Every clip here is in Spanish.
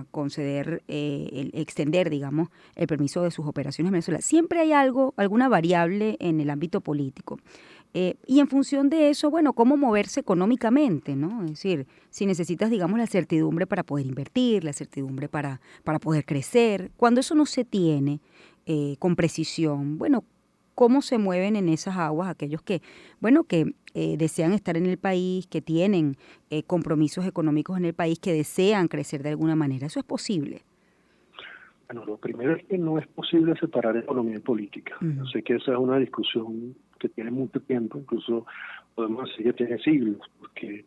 conceder, extender, digamos, el permiso de sus operaciones en Venezuela. Siempre hay algo, alguna variable en el ámbito político. Y en función de eso, bueno, cómo moverse económicamente, ¿no? Es decir, si necesitas, digamos, la certidumbre para poder invertir, la certidumbre para poder crecer, cuando eso no se tiene con precisión, bueno, cómo se mueven en esas aguas aquellos que, bueno, que desean estar en el país, que tienen compromisos económicos en el país, que desean crecer de alguna manera. Eso es posible. Bueno, lo primero es que no es posible separar economía y política. Yo Ujú. sé que esa es una discusión que tiene mucho tiempo, incluso podemos decir que tiene siglos, porque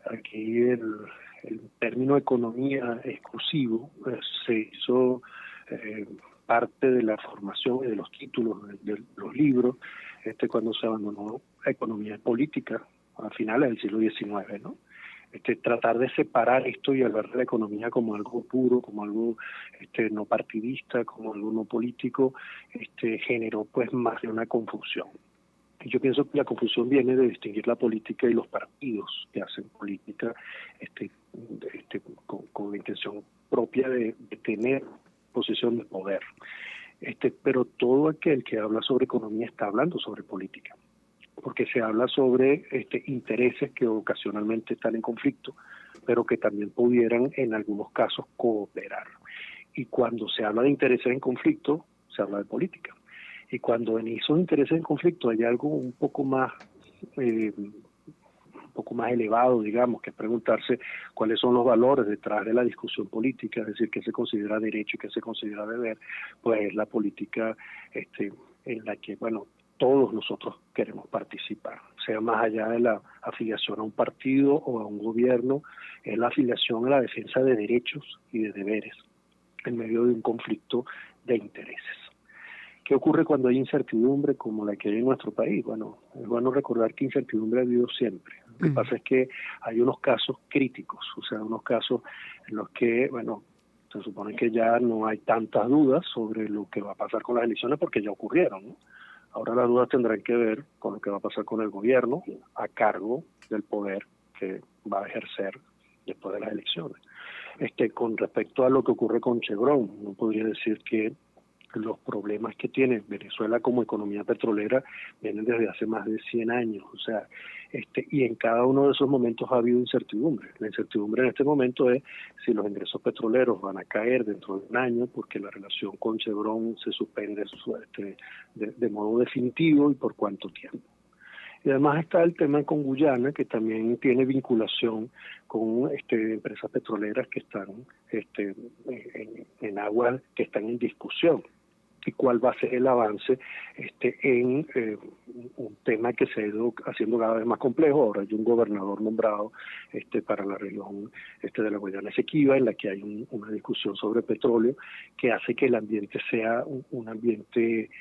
aquí el término economía exclusivo se hizo eh, parte de la formación y de los títulos de los libros cuando se abandonó la economía y política a finales del siglo XIX, ¿no? Tratar de separar esto y hablar de la economía como algo puro, como algo no partidista, como algo no político, generó pues más de una confusión. Y yo pienso que la confusión viene de distinguir la política y los partidos que hacen política con la intención propia de tener posición de poder. Pero todo aquel que habla sobre economía está hablando sobre política, porque se habla sobre intereses que ocasionalmente están en conflicto, pero que también pudieran en algunos casos cooperar. Y cuando se habla de intereses en conflicto, se habla de política. Y cuando en esos intereses en conflicto hay algo un poco más elevado, digamos, que es preguntarse cuáles son los valores detrás de la discusión política, es decir, qué se considera derecho y qué se considera deber, pues es la política en la que, bueno, todos nosotros queremos participar, sea más allá de la afiliación a un partido o a un gobierno, es la afiliación a la defensa de derechos y de deberes en medio de un conflicto de intereses. ¿Qué ocurre cuando hay incertidumbre como la que hay en nuestro país? Bueno, es bueno recordar que incertidumbre ha habido siempre. Lo que pasa es que hay unos casos críticos, o sea, unos casos en los que, bueno, se supone que ya no hay tantas dudas sobre lo que va a pasar con las elecciones porque ya ocurrieron, ¿no? Ahora las dudas tendrán que ver con lo que va a pasar con el gobierno a cargo del poder que va a ejercer después de las elecciones. Con respecto a lo que ocurre con Chevron, no podría decir que los problemas que tiene Venezuela como economía petrolera vienen desde hace más de 100 años, o sea, y en cada uno de esos momentos ha habido incertidumbre. La incertidumbre en este momento es si los ingresos petroleros van a caer dentro de un año porque la relación con Chevron se suspende de modo definitivo y por cuánto tiempo. Y además está el tema con Guyana, que también tiene vinculación con empresas petroleras que están en aguas que están en discusión. Y cuál va a ser el avance en un tema que se ha ido haciendo cada vez más complejo. Ahora hay un gobernador nombrado para la región de la Guayana Esequiba, en la que hay una discusión sobre petróleo que hace que el ambiente sea un ambiente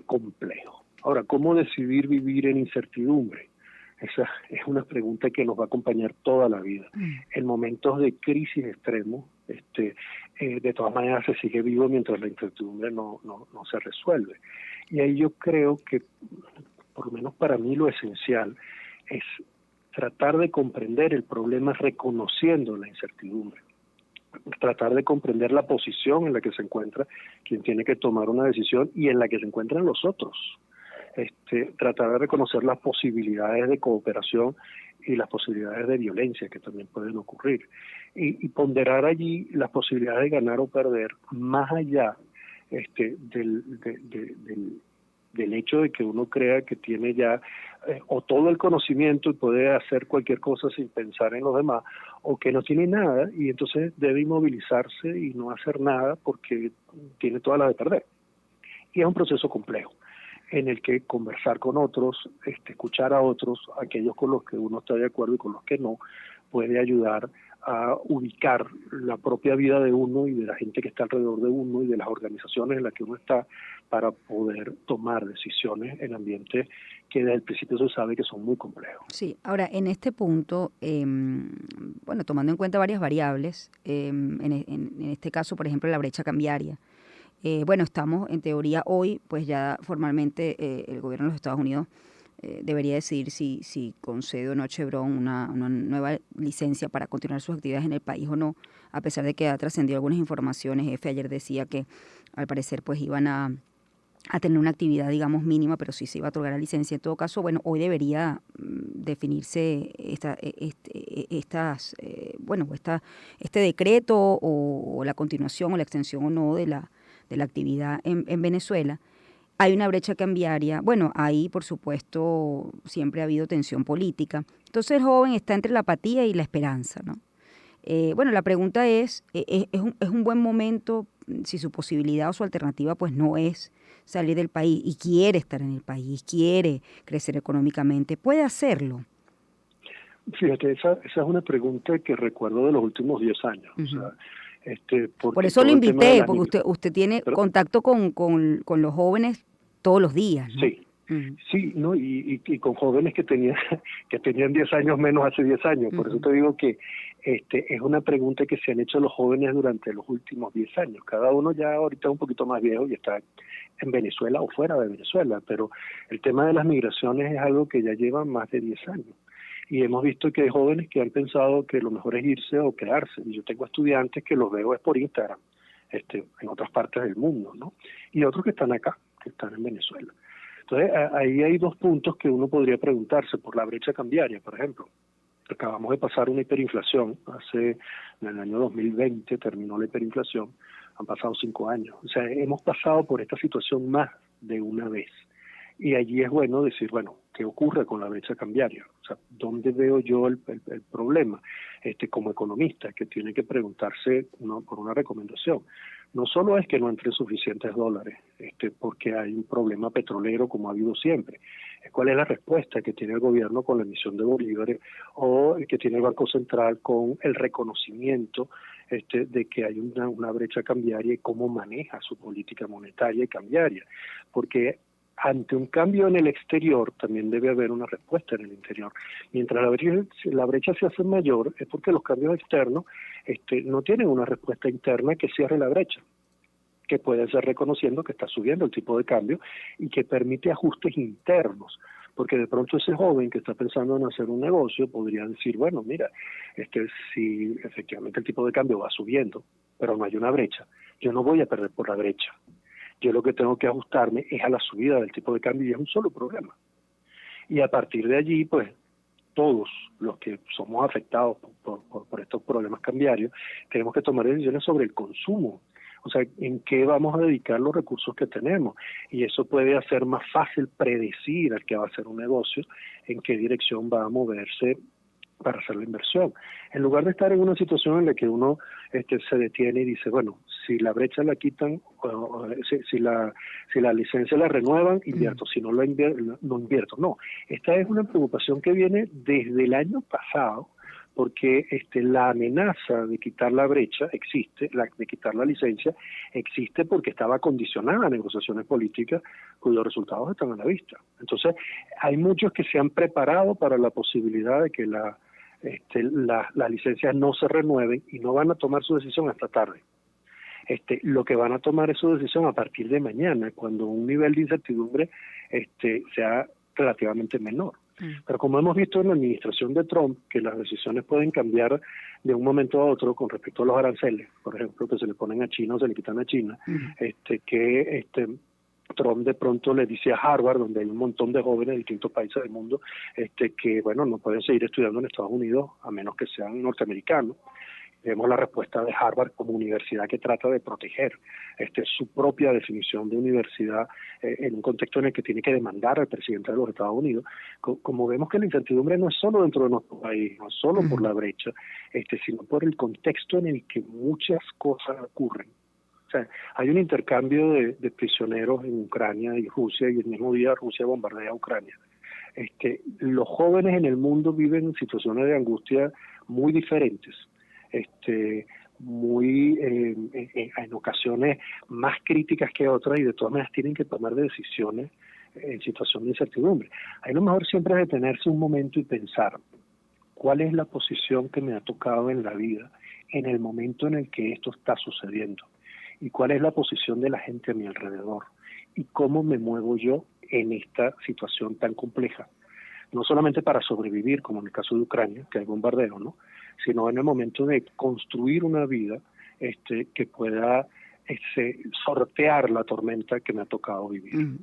complejo. Ahora, ¿cómo decidir vivir en incertidumbre? Esa es una pregunta que nos va a acompañar toda la vida. En momentos de crisis extremos, de todas maneras se sigue vivo mientras la incertidumbre no se resuelve. Y ahí yo creo que, por lo menos para mí, lo esencial es tratar de comprender el problema reconociendo la incertidumbre, tratar de comprender la posición en la que se encuentra quien tiene que tomar una decisión y en la que se encuentran los otros. Tratar de reconocer las posibilidades de cooperación y las posibilidades de violencia que también pueden ocurrir y ponderar allí las posibilidades de ganar o perder más allá del hecho de que uno crea que tiene ya o todo el conocimiento y puede hacer cualquier cosa sin pensar en los demás, o que no tiene nada y entonces debe inmovilizarse y no hacer nada porque tiene todas las de perder. Y es un proceso complejo en el que conversar con otros, escuchar a otros, aquellos con los que uno está de acuerdo y con los que no, puede ayudar a ubicar la propia vida de uno y de la gente que está alrededor de uno y de las organizaciones en las que uno está para poder tomar decisiones en ambientes que desde el principio se sabe que son muy complejos. Sí, ahora en este punto, bueno, tomando en cuenta varias variables, en este caso, por ejemplo, la brecha cambiaria. Bueno, estamos en teoría hoy, pues ya formalmente el gobierno de los Estados Unidos debería decidir si concede o no a Chevron una nueva licencia para continuar sus actividades en el país o no, a pesar de que ha trascendido algunas informaciones. Jefe ayer decía que al parecer pues iban a tener una actividad, digamos, mínima, pero sí se iba a otorgar la licencia. En todo caso, bueno, hoy debería definirse este decreto o la continuación o la extensión o no de la actividad en Venezuela. Hay una brecha cambiaria. Bueno, ahí, por supuesto, siempre ha habido tensión política. Entonces el joven está entre la apatía y la esperanza, ¿no? Bueno, la pregunta ¿es un buen momento si su posibilidad o su alternativa pues no es salir del país y quiere estar en el país, quiere crecer económicamente? ¿Puede hacerlo? Fíjate, esa es una pregunta que recuerdo de los últimos 10 años. O Uh-huh. sea, Por porque eso lo todo el tema de invité, las porque migraciones. usted tiene Pero contacto con los jóvenes todos los días, ¿no? sí, Uh-huh. sí, ¿no? Y con jóvenes que tenían 10 años menos hace 10 años. Por eso Uh-huh. te digo que es una pregunta que se han hecho los jóvenes durante los últimos 10 años. Cada uno ya ahorita es un poquito más viejo y está en Venezuela o fuera de Venezuela, pero el tema de las migraciones es algo que ya lleva más de 10 años. Y hemos visto que hay jóvenes que han pensado que lo mejor es irse o quedarse. Y yo tengo estudiantes que los veo es por Instagram, en otras partes del mundo, ¿no? Y otros que están acá, que están en Venezuela. Entonces, ahí hay dos puntos que uno podría preguntarse por la brecha cambiaria, por ejemplo. Acabamos de pasar una hiperinflación, en el año 2020 terminó la hiperinflación, han pasado 5 años. O sea, hemos pasado por esta situación más de una vez. Y allí es bueno decir, bueno, ¿qué ocurre con la brecha cambiaria? O sea, ¿dónde veo yo el problema? Como economista, que tiene que preguntarse por una recomendación. No solo es que no entren suficientes dólares, porque hay un problema petrolero como ha habido siempre. ¿Cuál es la respuesta que tiene el gobierno con la emisión de bolívares o que tiene el Banco Central con el reconocimiento de que hay una brecha cambiaria y cómo maneja su política monetaria y cambiaria? Porque ante un cambio en el exterior también debe haber una respuesta en el interior. Mientras la brecha se hace mayor es porque los cambios externos no tienen una respuesta interna que cierre la brecha, que puede ser reconociendo que está subiendo el tipo de cambio y que permite ajustes internos. Porque de pronto ese joven que está pensando en hacer un negocio podría decir, bueno, mira, si efectivamente el tipo de cambio va subiendo, pero no hay una brecha, yo no voy a perder por la brecha. Yo lo que tengo que ajustarme es a la subida del tipo de cambio y es un solo programa. Y a partir de allí, pues, todos los que somos afectados por estos problemas cambiarios, tenemos que tomar decisiones sobre el consumo. O sea, en qué vamos a dedicar los recursos que tenemos. Y eso puede hacer más fácil predecir al que va a hacer un negocio, en qué dirección va a moverse para hacer la inversión. En lugar de estar en una situación en la que uno se detiene y dice, bueno, si la brecha la quitan, si la licencia la renuevan, invierto, si no la invierto, no invierto. No, esta es una preocupación que viene desde el año pasado, porque la amenaza de quitar la brecha existe, de quitar la licencia existe porque estaba condicionada a negociaciones políticas cuyos resultados están a la vista. Entonces, hay muchos que se han preparado para la posibilidad de que las licencias no se renueven y no van a tomar su decisión hasta tarde. Lo que van a tomar es su decisión a partir de mañana, cuando un nivel de incertidumbre sea relativamente menor. Pero como hemos visto en la administración de Trump, que las decisiones pueden cambiar de un momento a otro con respecto a los aranceles, por ejemplo, que se le ponen a China o se le quitan a China, Trump de pronto le dice a Harvard, donde hay un montón de jóvenes de distintos países del mundo, que bueno, no pueden seguir estudiando en Estados Unidos a menos que sean norteamericanos. Vemos la respuesta de Harvard como universidad que trata de proteger su propia definición de universidad en un contexto en el que tiene que demandar al presidente de los Estados Unidos. Como vemos que la incertidumbre no es solo dentro de nuestro país, no es solo por la brecha, sino por el contexto en el que muchas cosas ocurren. O sea, hay un intercambio de prisioneros en Ucrania y Rusia, y el mismo día Rusia bombardea a Ucrania. Los jóvenes en el mundo viven en situaciones de angustia muy diferentes. En ocasiones más críticas que otras, y de todas maneras tienen que tomar decisiones en situación de incertidumbre. Ahí lo mejor siempre es detenerse un momento y pensar cuál es la posición que me ha tocado en la vida en el momento en el que esto está sucediendo y cuál es la posición de la gente a mi alrededor y cómo me muevo yo en esta situación tan compleja, no solamente para sobrevivir, como en el caso de Ucrania, que hay bombardeo, ¿no? Sino en el momento de construir una vida que pueda sortear la tormenta que me ha tocado vivir. Ujú.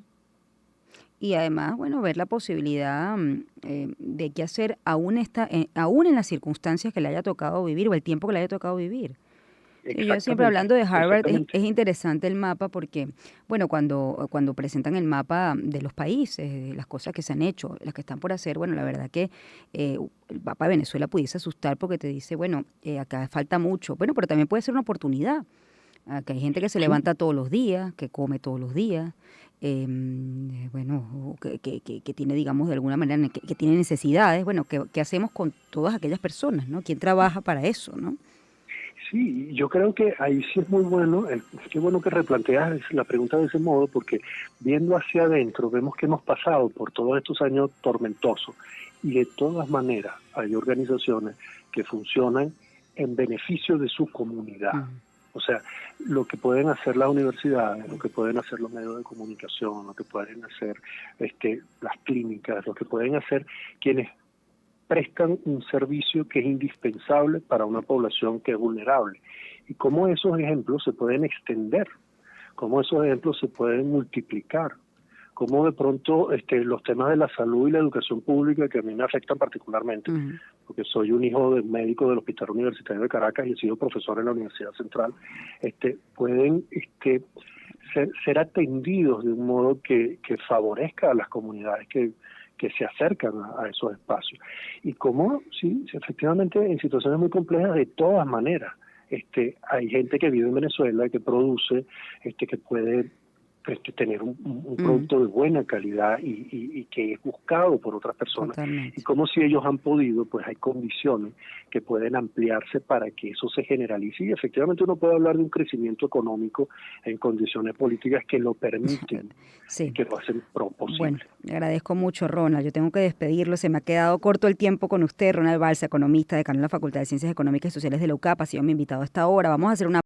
Y además, bueno, ver la posibilidad de qué hacer aún en las circunstancias que le haya tocado vivir o el tiempo que le haya tocado vivir. Sí, yo siempre Exactamente, hablando de Harvard, exactamente. es interesante el mapa porque, bueno, cuando presentan el mapa de los países, de las cosas que se han hecho, las que están por hacer, bueno, la verdad que el mapa de Venezuela pudiese asustar porque te dice, bueno, acá falta mucho, bueno, pero también puede ser una oportunidad. Acá hay gente que se Sí, levanta todos los días, que come todos los días, bueno, o que tiene, digamos, de alguna manera, que tiene necesidades. Bueno, ¿qué hacemos con todas aquellas personas, ¿no? ¿Quién trabaja para eso, no? sí, yo creo que ahí sí es muy bueno, qué bueno que replanteas la pregunta de ese modo, porque viendo hacia adentro vemos que hemos pasado por todos estos años tormentosos y de todas maneras hay organizaciones que funcionan en beneficio de su comunidad. Ujú. O sea, lo que pueden hacer las universidades, lo que pueden hacer los medios de comunicación, lo que pueden hacer las clínicas, lo que pueden hacer quienes prestan un servicio que es indispensable para una población que es vulnerable. Y cómo esos ejemplos se pueden extender, cómo esos ejemplos se pueden multiplicar, cómo de pronto los temas de la salud y la educación pública, que a mí me afectan particularmente, Ujú. porque soy un hijo de médico del Hospital Universitario de Caracas y he sido profesor en la Universidad Central, pueden ser atendidos de un modo que favorezca a las comunidades que se acercan a esos espacios. Y como, sí, efectivamente, en situaciones muy complejas, de todas maneras, hay gente que vive en Venezuela, que produce, que puede tener un Ujú. producto de buena calidad y que es buscado por otras personas. Y Totalmente. como si ellos han podido, pues hay condiciones que pueden ampliarse para que eso se generalice. Y efectivamente uno puede hablar de un crecimiento económico en condiciones políticas que lo permiten y Sí. que lo hacen Bueno, posible. le agradezco mucho, Ronald. Yo tengo que despedirlo. Se me ha quedado corto el tiempo con usted, Ronald Balsa, economista, decano de la Facultad de Ciencias Económicas y Sociales de la UCAP. Ha sido mi invitado a esta hora. Vamos a hacer una